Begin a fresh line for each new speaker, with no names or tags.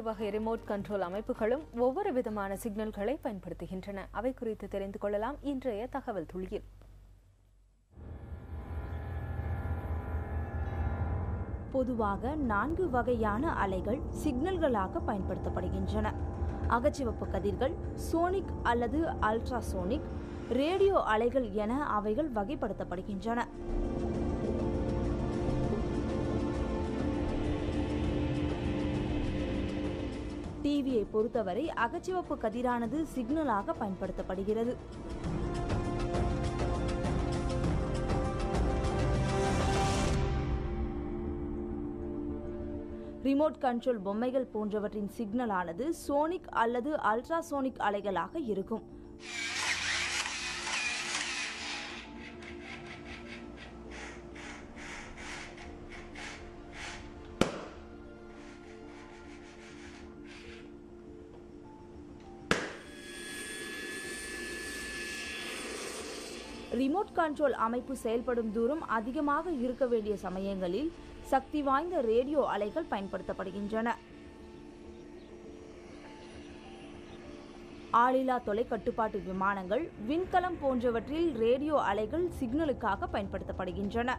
ஒவ்வொரு வகை remote control அமைப்புகளும் ஒவ்வொரு விதமான சிக்னல்களை பயன்படுத்துகின்றன. அவை குறித்து தெரிந்து கொள்ளலாம் இன்றைய தகவல் துளியில்.
பொதுவாக 4 வகையான அலைகள் சிக்னல்களாக பயன்படுத்தப்படுகின்றன. அகச்சிவப்பு கதிர்கள், சோனிக் அல்லது அல்ட்ராசோனிக், ரேடியோ அலைகள் என அவைகள் வகைப்படுத்தப்படுகின்றன. டிவியை பொறுத்தவரை அகச்சிவப்பு கதிரானது சிக்னலாக பயன்படுத்தப்படுகிறது. ரிமோட் கண்ட்ரோல் பொம்மைகள் போன்றவற்றின் சிக்னலானது சோனிக் அல்லது அல்ட்ராசோனிக் அலைகளாக இருக்கும். ரிமோட் கண்ட்ரோல் அமைப்பு செயல்படும் தூரம் அதிகமாக இருக்க வேண்டிய சமயங்களில் சக்தி வாய்ந்த ரேடியோ அலைகள் பயன்படுத்தப்படுகின்றன. ஆளில்லா தொலைக்கட்டுப்பாட்டு விமானங்கள், விண்கலம் போன்றவற்றில் ரேடியோ அலைகள் சிக்னலுக்காக பயன்படுத்தப்படுகின்றன.